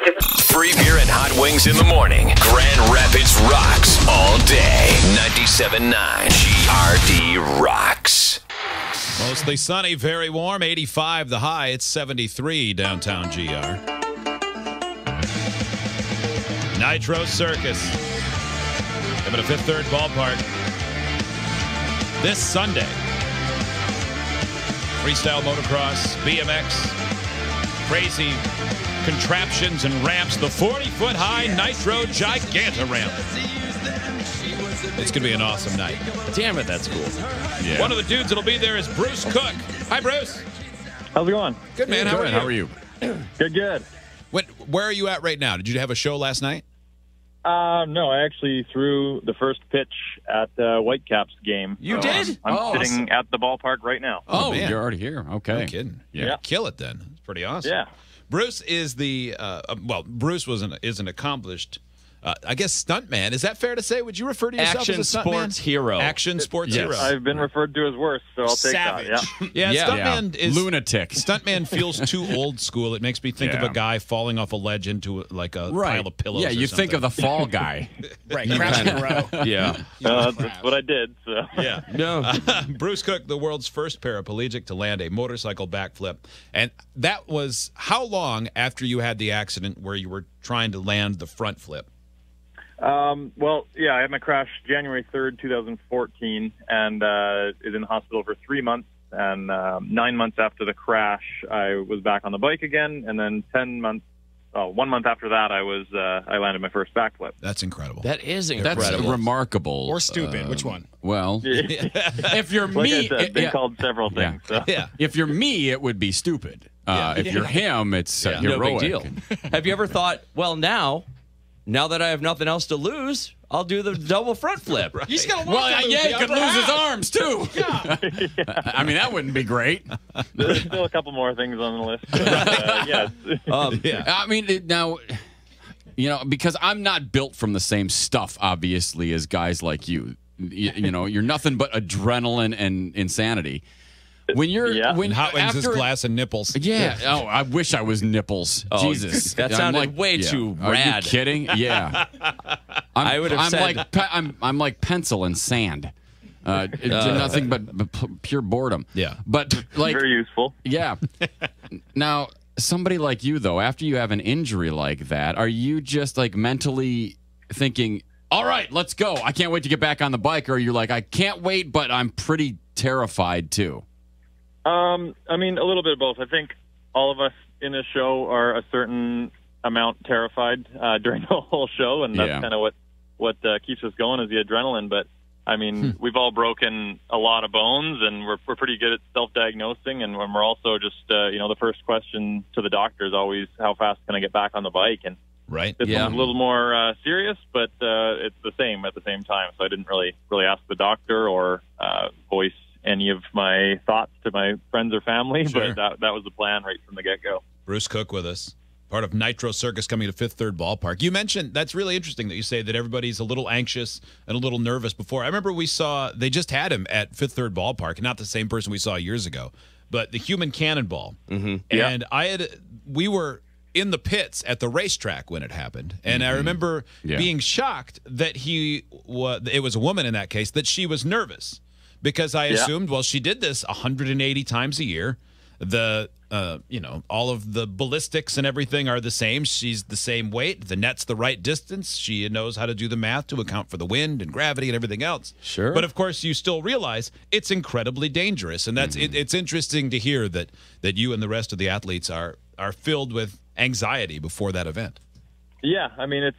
Free beer and hot wings in the morning. Grand Rapids rocks all day. 97.9 GRD rocks. Mostly sunny, very warm, 85 the high. It's 73 downtown GR. Nitro Circus. Coming to Fifth Third Ballpark this Sunday. Freestyle motocross, BMX, crazy contraptions and ramps. The 40-foot high Nitro Giganta ramp. It's going to be an awesome night. Damn it, that's cool. Yeah. One of the dudes that'll be there is Bruce Cook. Hi, Bruce. How's it going? Good, man. How are you? Good. Where are you at right now? Did you have a show last night? No, I actually threw the first pitch at Whitecaps game. You did? I'm sitting at the ballpark right now. Oh, man. You're already here. Okay. No kidding. Yeah. Kill it then. It's pretty awesome. Yeah. Bruce is the Bruce is an accomplished I guess stuntman. Is that fair to say? Would you refer to yourself Action as a stuntman? sports hero. Action sports Yes. hero. I've been referred to as worse, so I'll take Savage. that. Yeah, stuntman is lunatic. Stuntman feels too old school. It makes me think of a guy falling off a ledge into like a pile of pillows. Yeah, you think of the fall guy. Right, crash in a row. Yeah. That's what I did. So. Yeah. No. Bruce Cook, the world's first paraplegic to land a motorcycle backflip. And that was how long after you had the accident where you were trying to land the front flip? Well, yeah, I had my crash January 3rd, 2014, and is in the hospital for 3 months. And 9 months after the crash, I was back on the bike again. And then 1 month after that, I landed my first backflip. That's incredible. That is incredible. That's remarkable. Or stupid. Which one? Well, if you're Like me, I said, they called several things. So. Yeah. if you're me, it would be stupid. If you're him, it's No heroic. big deal. Have you ever thought, well, now that I have nothing else to lose, I'll do the double front flip. Right. You just got to Well, yeah, he could lose his arms too. Yeah. I mean, that wouldn't be great. There's still a couple more things on the list. But, yeah. I mean, now, because I'm not built from the same stuff, obviously, as guys like you. You're nothing but adrenaline and insanity. When you're when Hot wings is after, glass and nipples. Yeah. Oh, I wish I was nipples. Oh, Jesus, that sounded way too Are rad. you kidding? Yeah. I would have I'm said like I'm like pencil and sand. Nothing but pure boredom. Yeah. But like Very useful. yeah. Now, somebody like you though, after you have an injury like that, are you just like mentally thinking, "All right, let's go. I can't wait to get back on the bike," or are you like, "I can't wait, but I'm pretty terrified too"? I mean, a little bit of both. I think all of us in this show are a certain amount terrified during the whole show, and that's kind of what keeps us going is the adrenaline. But I mean, we've all broken a lot of bones, and we're pretty good at self-diagnosing. And when we're also just, the first question to the doctor is always, "How fast can I get back on the bike?" And Right. this one's a little more serious, but it's the same at the same time. So I didn't really ask the doctor or voice any of my thoughts to my friends or family, Sure. but that was the plan right from the get-go. Bruce Cook with us, part of Nitro Circus coming to Fifth Third Ballpark. You mentioned, that's really interesting that you say that everybody's a little anxious and a little nervous before. I remember they just had him at Fifth Third Ballpark, not the same person we saw years ago, but the Human Cannonball. Mm-hmm. And we were in the pits at the racetrack when it happened. And I remember being shocked that it was a woman in that case, that she was nervous. Because I assumed, well, she did this 180 times a year. All of the ballistics and everything are the same. She's the same weight. The net's the right distance. She knows how to do the math to account for the wind and gravity and everything else. Sure. But of course, you still realize it's incredibly dangerous, and that's it's interesting to hear that you and the rest of the athletes are filled with anxiety before that event. Yeah, I mean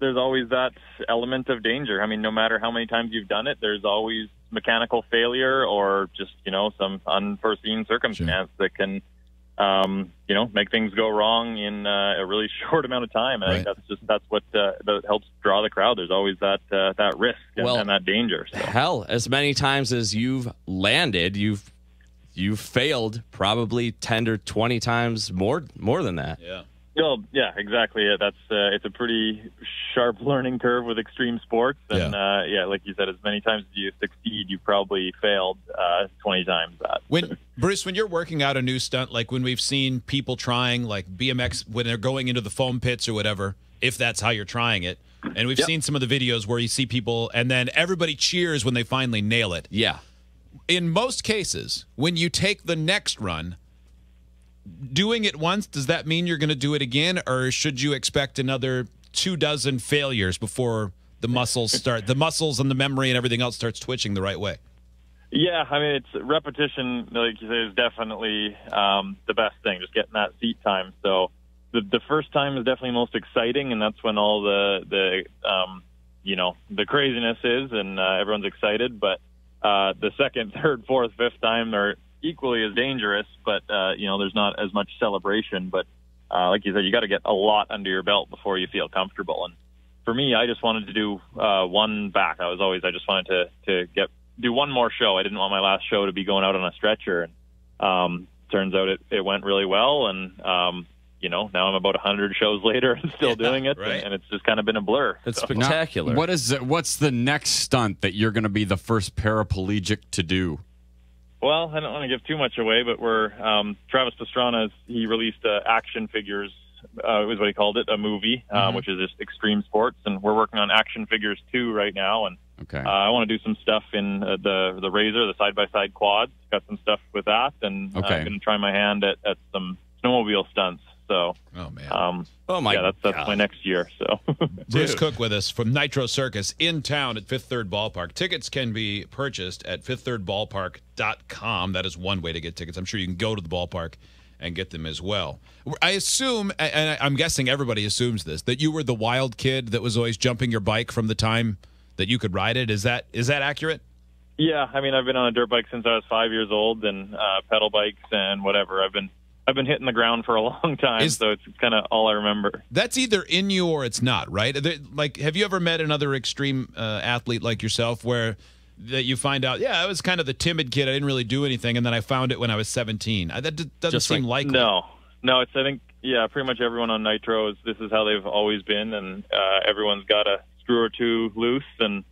there's always that element of danger. I mean, no matter how many times you've done it, there's always mechanical failure or just, some unforeseen circumstance that can, make things go wrong in a really short amount of time. And I think that's what that helps draw the crowd. There's always that risk and that danger. So. Hell, as many times as you've landed, you've failed probably 10 or 20 times more than that. Yeah. Well, yeah, exactly. That's it's a pretty sharp learning curve with extreme sports, and like you said, as many times as you succeed, you probably failed 20 times that. Bruce, when you're working out a new stunt, like when we've seen people trying like BMX when they're going into the foam pits or whatever, if that's how you're trying it, and we've seen some of the videos where you see people and then everybody cheers when they finally nail it. Yeah. In most cases, when you take the next run, doing it once, does that mean you're going to do it again, or should you expect another 24 failures before the muscles and the memory and everything else starts twitching the right way? Yeah, I mean, it's repetition, like you say, is definitely the best thing, just getting that seat time. So the first time is definitely most exciting, and that's when all the craziness is, and everyone's excited. But the second, third, fourth, fifth time are equally as dangerous, but there's not as much celebration. But like you said, you got to get a lot under your belt before you feel comfortable. And for me, I just wanted to do one back. I just wanted to do one more show. I didn't want my last show to be going out on a stretcher. And turns out it went really well. And now I'm about 100 shows later and still doing it, right. and it's just kind of been a blur. It's spectacular. Now, what's the next stunt that you're going to be the first paraplegic to do? Well, I don't want to give too much away, but we're Travis Pastrana. He released Action Figures, was what he called it, a movie, which is just extreme sports, and we're working on Action Figures 2 right now. And I want to do some stuff in the Razor, the side-by-side quads. Got some stuff with that, and I'm going to try my hand at some snowmobile stunts. So, oh man, that's my next year. So, Bruce Cook with us from Nitro Circus in town at Fifth Third Ballpark. Tickets can be purchased at fifththirdballpark.com. That is one way to get tickets. I'm sure you can go to the ballpark and get them as well. I assume, and I'm guessing everybody assumes this, that you were the wild kid that was always jumping your bike from the time that you could ride it. Is that accurate? Yeah, I mean, I've been on a dirt bike since I was 5 years old, and pedal bikes and whatever. I've been hitting the ground for a long time, so it's kind of all I remember. That's either in you or it's not, right? Like, have you ever met another extreme athlete like yourself where that you find out, I was kind of the timid kid, I didn't really do anything, and then I found it when I was 17? That doesn't seem likely. No, I think, pretty much everyone on Nitro, this is how they've always been, and everyone's got a screw or two loose, and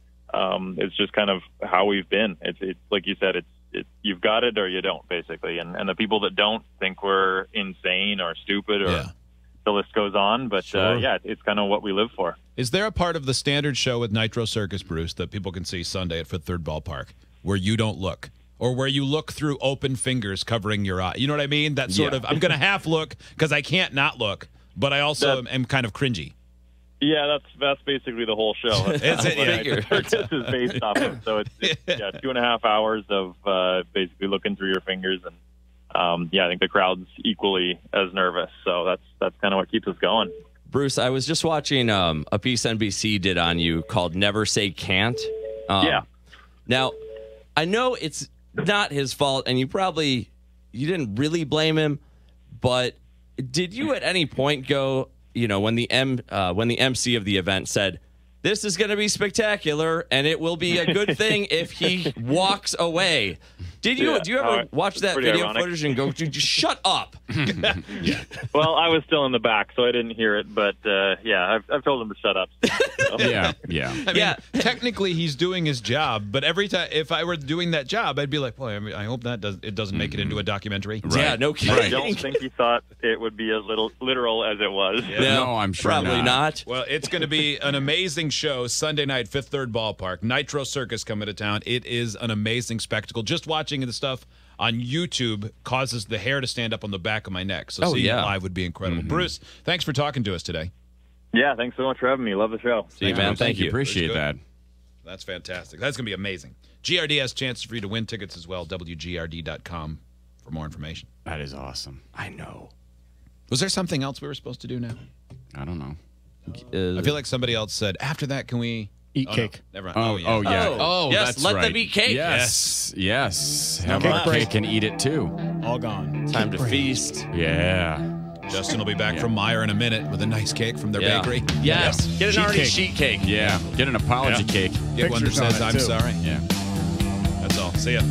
it's just kind of how we've been. It's like you said, you've got it or you don't, basically. And the people that don't think we're insane or stupid, or the list goes on. But it's kind of what we live for. Is there a part of the standard show with Nitro Circus, Bruce, that people can see Sunday at Fifth Third Ballpark where you don't look, or where you look through open fingers covering your eye? You know what I mean? That sort of, I'm going to half look because I can't not look, but I also am kind of cringy. Yeah, that's basically the whole show. That's what Circus is based off of. So it's 2.5 hours of basically looking through your fingers, and I think the crowd's equally as nervous. So that's kind of what keeps us going. Bruce, I was just watching a piece NBC did on you called "Never Say Can't." Now, I know it's not his fault, and you didn't really blame him, but did you at any point go, when the MC of the event said, "This is going to be spectacular, and it will be a good thing if he walks away"? Do you ever watch that video footage and go, "Just shut up"? Well, I was still in the back, so I didn't hear it. But I've told him to shut up. So. I mean, technically, he's doing his job, but every time, if I were doing that job, I'd be like, "Well, I hope it doesn't make it into a documentary." Right. Yeah, no kidding. I don't think he thought it would be as literal as it was. No, I'm sure probably not. Well, it's going to be an amazing show Sunday night, Fifth Third Ballpark. Nitro Circus coming to town. It is an amazing spectacle. Just watching the stuff on YouTube causes the hair to stand up on the back of my neck. So seeing it live would be incredible. Bruce, thanks for talking to us today. Yeah, thanks so much for having me. Love the show. See you, man. Thank you. Appreciate that. That's fantastic. That's going to be amazing. GRD has chances for you to win tickets as well. WGRD.com for more information. That is awesome. I know. Was there something else we were supposed to do now? I don't know. I feel like somebody else said, after that, can we eat cake? No. Never mind. Yes, that's let right. them eat cake. Yes. Have our cake and eat it too. All gone. Time to feast. Yeah. Justin will be back from Meijer in a minute with a nice cake from their bakery. Yes. Get an Arnie cake. sheet cake. Yeah. Get an apology cake. Get one that Pictures on says, it, "I'm too. sorry." Yeah. That's all. See ya.